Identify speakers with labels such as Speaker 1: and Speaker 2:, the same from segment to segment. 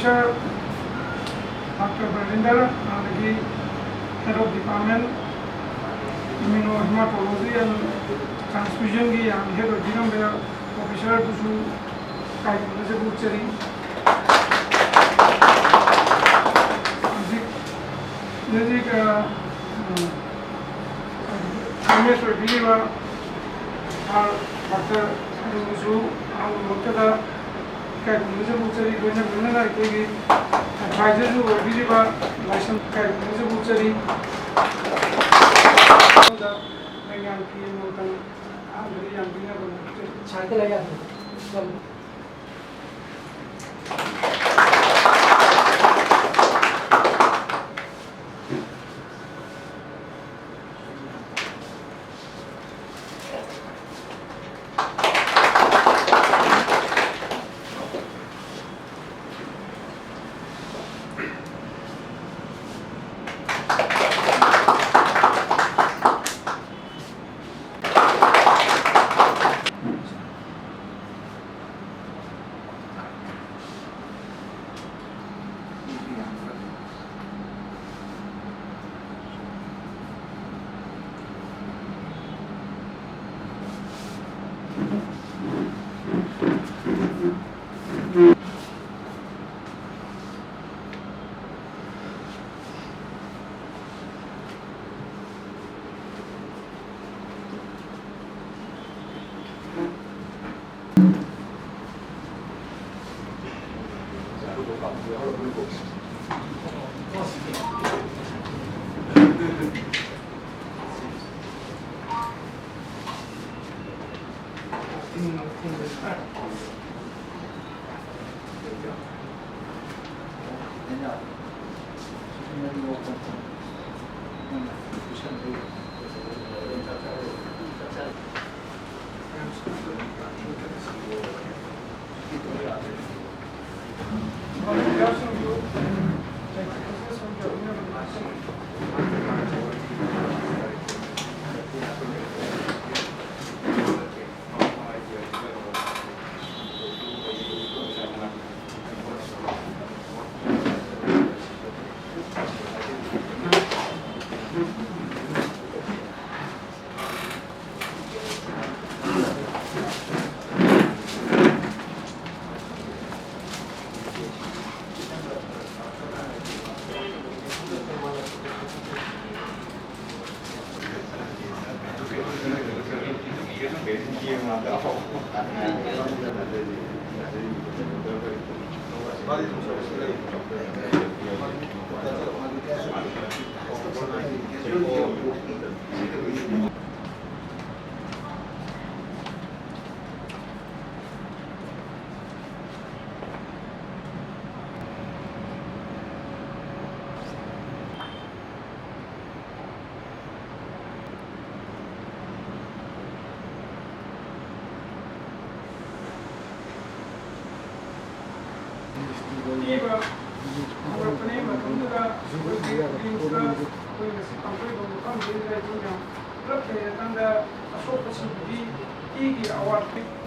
Speaker 1: Officer Dr. Barinder, the Head of Department Immunohematology and Transfusion की Head of Genome Officer to Kai Buchari. Music Mr. Viva Dr. Musu Muktada Kai Buchari Guna Guna Kegi Advisors who were Viva License Kai Buchari Young people and very young people.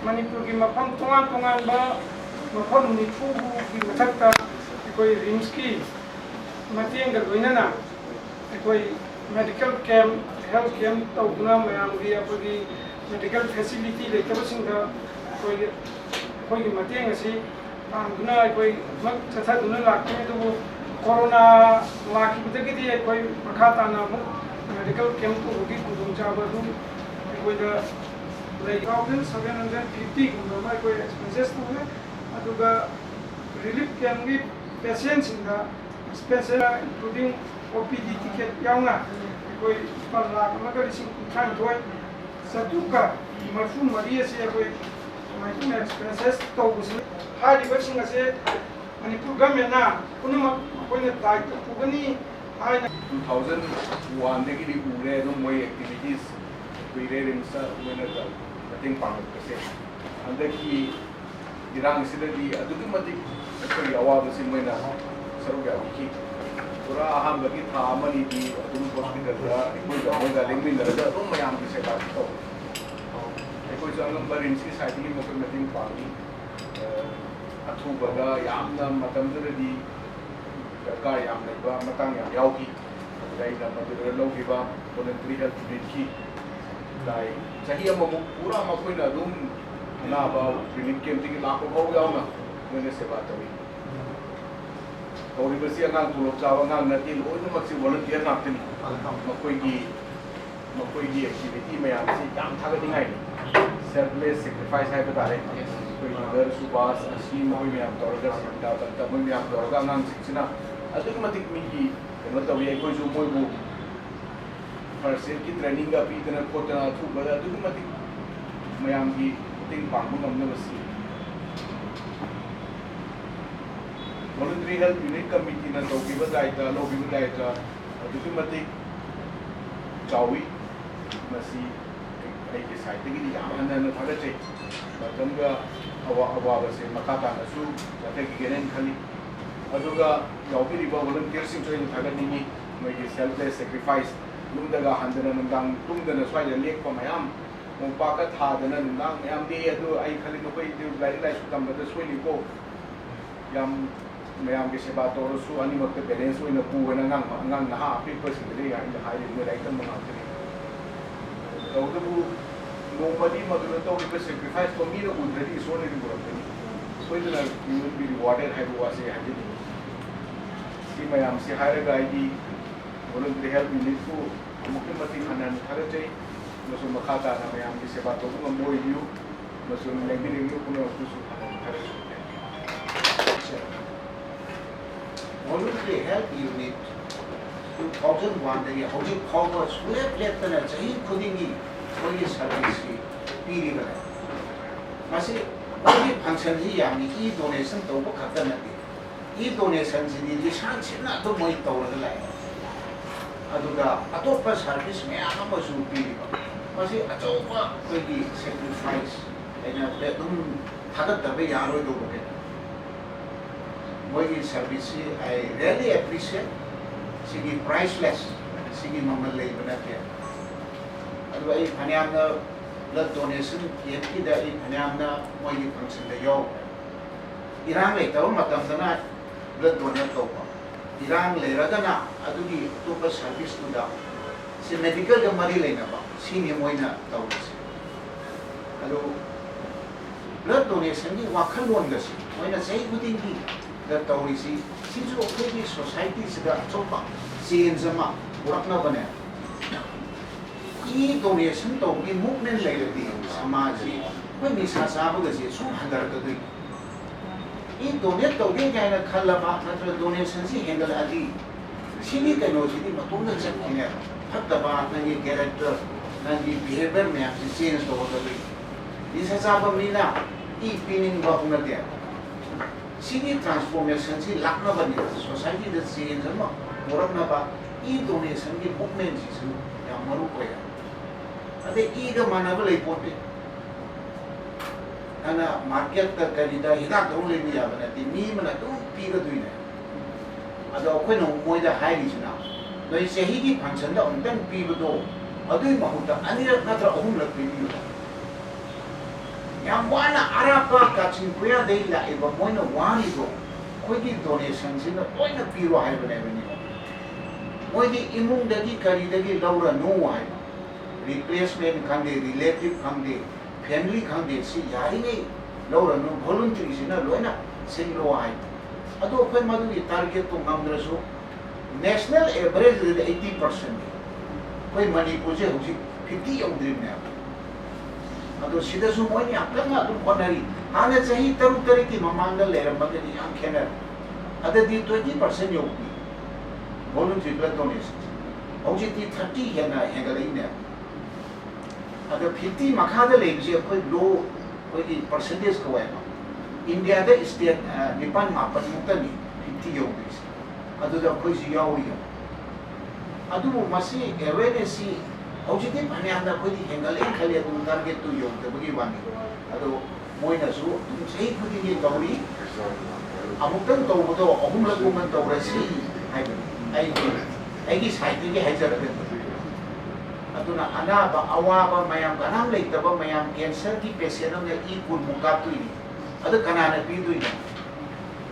Speaker 1: Manipur की मफम तोंगान मफम निफू की मथक्ता कोई RIMS की मतेंग लोइनना कोई medical camp health camp तौना मयाम की आपकी medical facility लेतबसिंगा कोई मतेंग असी पांगुना कोई मक चथादुना लाखने तो कोरोना लाखिबदगी कोई मखा ताना मेडिकल कैंप को होगी खुदुंचाबदु कोई 750 गुना कोई एक्सपेंसेस तो है अदुगा रिलीफ कैंप की पेशेंट्स इंगा स्पेशल इंक्लूडिंग ओपीडी टिकट याउंगा कोई पर लाख मगर इसी खान थोय सतुका मरफू मरी से कोई माइकिंग एक्सपेंसेस तो उसे हारी बसिंग से मणिपुर गवर्नमेंट ना पुनम कोई दायित्व पुगनी हाय
Speaker 2: 2001 देखि उरे नो मोय एक्टिविटीज विरे रिंसा वेनर मतेंग पांगसे अंदकी इरांग सिदली अदुकी मतिक कोई अवाब से मैना सरुगा की पूरा हम लगी था मनी दी अदुम हॉस्पिटल दा कोई गमोगा लेंगी नरदा तो मयाम की सेवा तो कोई जंगम पर इनसी साइड की मतिंग पांगी अथुबदा यामना मतमददी दरकार याम लेबा मतंग याम यावकी अदुदाइना मदुदा लौगिबा वॉलंटरी हेल्थ यूनिट की लाइ चाही अममु पूरा मखोइना अदुम अनाबा रिलीफ कैंप की लाखो भाव यावना मोइना सेवा तवी तौरिबसी अगांग तुलोब चावा अगांग नति लोइनमक्सी वॉलंटियर नाक्तनी मखोइगी एक्टिविटी मयामसी याम थागदिङाइ सेल्फलेस सैक्रिफाइस है बता रहे कोई मदर सुबास असली मोई में आप तौरगा सिंटा तक मोई में आप तौरगा नाम सिक्सना अदुक मतिक मिगी कनो तवी कोई जो मोई बु पर्सन की ट्रेनिंग का पी तना कोतना थु बदा अदुक मतिक मयाम की तिंग पांगु नमने बसी वॉलंटरी हेल्थ यूनिट कमिटी ना तो की बदाइता लो भी बदाइता अदुक मतिक चावी मसी के साइडगी यामन थागचे मतंगा अवाबसे मखा तानसु जातेगी गेनेन खली अदुगा यावबिरिबा वॉलंटियर सिंग जोइन थागनिंगी मोइगे सेल्फलेस सैक्रिफाइस लुमदगा हंदना नंदांग तुमदना स्वाइदा लेकपा मयाम मोपाका थादना नंदांग मयाम दे अदु आई खली नोई लाइक लाइक तंबदा सोइलिको याम मयाम के सेवा तोरसु अनिमक बैलेंस ओइना पुवना ngang नहा पिपसिंगदे याइन हाइले लाइक तम मंगातरी तौदबु नोमदी मदुना तौरिबा सैक्रिफाइस को मीना उद्रदी इसोरने की बुरकनी सोइदना यू विल बी रिवार्डेड हाइबो वासे हाइजनी सी मयाम से हायरगा आईडी वॉलंटरी हेल्थ यूनिट को मुख्यमंत्री खाना थागचै मसु मखाता ना मयाम की सेवा तो मोइयु मसु लेंबिरिंगु कुनो कुसु खाना थागचै
Speaker 3: वॉलंटरी हेल्थ यूनिट 2001 दगी हौजिक फाउबा सुलेप लेतना चाही खुदिंगी कोई सर्विस की पीरिबा मासे बड़ी फंक्शन जी यानी ई डोनेशन तो खत्म नदी ई डोनेशन जी लिसान सिना तो मोई तौरगा लाय अदुगा अतोपा सर्विस में आमसु पीरिबा मासे अचौपा कोई सैक्रिफाइस एना बेदुम थागत तबे यारो दो बके मोई सर्विस आई रियली एप्रिशिएट सिगी प्राइसलेस सिगी ममल ले बनाते अदु आई फन्यामना ब्लड डोनेशन येकिदा आई फन्यामना मोई फंक्शन दे यो इरांग ले तव मतमदना ब्लड डोनेट तोपा इरांग ले रगना अदुगी तोपा सर्विस तुदा से मेडिकल ग मरी लेनबा सिनि मोइना तवसे अदु ब्लड डोनेशन की वाखल लोनगसी मोइना सही गुदिंगी द तौरिसी सिजु ओखेगी सोसाइटी सिदा चोपा चेंजमा उरकना बने ई डोनेशन तो की मूवमेंट लेरदी समाज कोई निशा साबगसे सु हंदरकदुई ई डोनेट तौगे गायना खल्लबा नत्र डोनेशन सि हैंडल आदि सिनि कनोसिदि मतुंग चक्किने फत्तबा नंगी कैरेक्टर नंगी बिहेवियर में आपसे चेंज तो होदुई निशा साबमीना ई पिनिंग बहुनते सिनी ट्रांसफॉर्मेशन से लाखना बनी सोसाइटी द चेंज म मोरकना बा ई डोनेशन की मूवमेंट से या मरु कोया अदे ई ग मानब ले पोटे अना मार्केट का करिदा हिदा दो ले नि याबना ति मी मना तो पी ग दुइने अदो कोइ नो मोइदा हाइली सिना नोइ सेही की फंक्शन द उंतन पी बदो अदुइ महुता अनिरक नत्र अहुम लक पीबियो याम वाना आरापा काचिन पुया देला एबा मोइना वानी दो कोइगी डोनेशन सिना तोइना पीरो हाइबने बनि मोइगी इमुंग दगी करी दगी लौरा नो हाइ रिप्लेसमेंट खांदे रिलेटिव खांदे फैमिली खांदे सि यारिने लौरा नो वॉलंटरी सिना लोइना सिंलो हाइ अदो कोइ मदुगी टारगेट तो ngamdrasu नेशनल एवरेज 80% कोइ मणिपुर से हुजि 50 यौद्रिने अदो सिदसु मोइनी अक्कना अदुम होनरी हाने चाही तरुक तरिकी ममांग लेरमगनि याम खेनर अददि 20% योगी वॉलंटरी ब्लड डोनेशन हौजिति 30 हेना हेगलैने अदो 50 मखादा लेबजे कोइ लो कोइ परसेंटेज को है इंडिया द स्टेट निपान मापन मुक्तनी 50 योगी अदुदा कोइ जियावि अदुबु मसी अवेयरनेस हौजिति फन्यामदा कोइ हेंगल खले अदु टारगेट तो योगदबगी वानी अदो मोइनासु तुम सही खुदिनि तौरी अमुक्तन तौबदो अहुमलगुमन तौरसी हाइबनि आइगी साइडगी हाइजरगन अदुना अनाबा अवाबा मयाम गनाम लेतबा मयाम कैंसर की पेशेंट ने ई कुल मुकातुई अदु कनाना पीदुई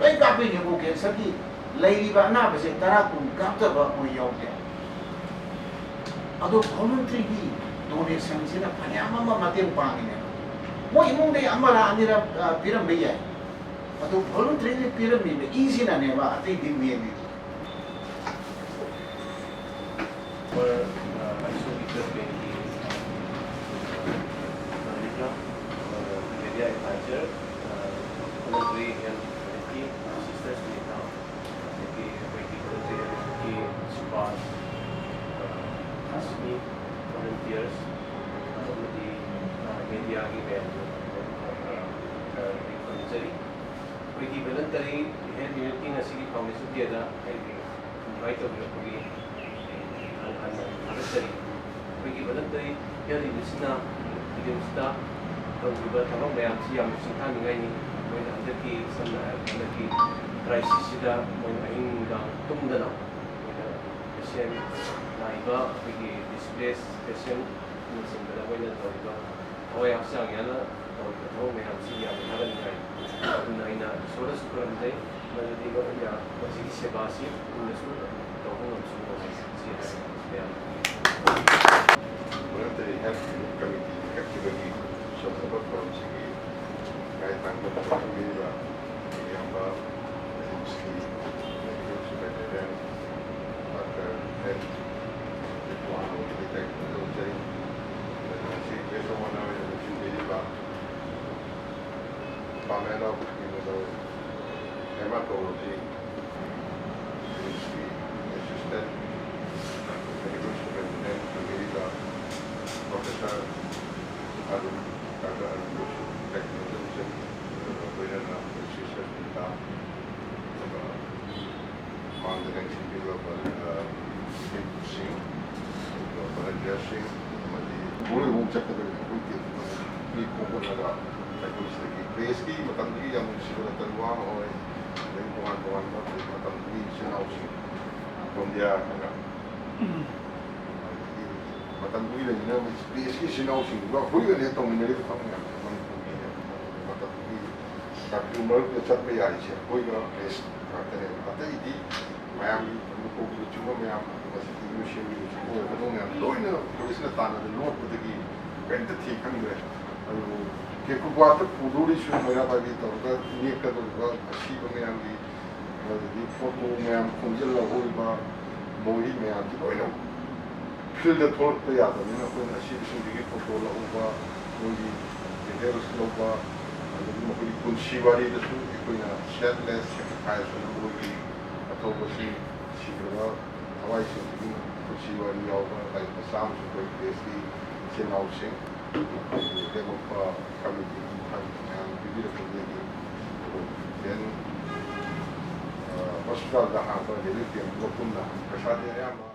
Speaker 3: loi kapi ni bu cancer ki leiriba anabase tara kun kaptaba moi yaude ado voluntary ki donation sina phanyama ma mateng pangine moi imung dei amara anira piram beya ado voluntary ni piram ni easy na ne ba ate din ni
Speaker 4: volunteers di media की ban voluntary कोई voluntary है community नसीबी foundation दिया था invite to कोई voluntary कोई voluntary क्या रिलेशना रिलेशना तो विवाह थलों में आप सी हम सिंथा निगाई नहीं कोई अंदर की समझ अंदर की crisis इधर कोई अहिंग का तुम दना patient नाइबा कोई displaced patient मुझसे बड़ा कोई ना तो इधर और यहाँ से आगे ना तो थलों में हम सी हम हर निगाई नाइना सोलह सुपर अंदर मतलब दिगो या बसी की सेवा सी उन्हें सुन तो हम सुन सी है
Speaker 5: voluntary health committee actively support from sigi kahit tanggal sa pamilya yang ba ski medical superintendent Dr. Health Ituano detect voluntary si peso mo na yung hindi ba pamela ko hematology ski assistant medical superintendent pamilya Profesor Arun Kaka Arun Technology Winner of the Research Data on the next video of Singh Singh पूरे room check कर कोई को लगा कुछ की press की मतलब की हम सिर्फ तलवा और दिन कुआन मतलब की चुनाव से बंदिया का मतलब कोई नहीं ना प्रेस की चुनाव से कोई नहीं तो मैंने तो हमने मतलब की काफी उम्र के चल पे आई है कोई का प्रेस करते हैं पता ही थी मैं को चुनाव में आप बस यूशियल को तो मैं लोइन पुलिस ने ताना नोट को की बेंट थी खंग है के को बात पूरी शुरू मेरा भाई तो का ये का तो अच्छी में हम की फोटो में हम कुंजल होइबा मोही में हम की लोइन फिर द थोड़ पे याद है ना कोई अच्छी की फोटो होगा मोही डिटेल्स होगा मोही कुंशी वाली तो कोई ना शेडलेस सेक्रीफाइस मोही अथवा शिगरा हवाई से कुंशी वाली होगा लाइक शाम से कोई देसी चेनाउसिंग developer committee and beautiful lady then hospital dah apa jadi tiang 20 lah kesalahan yang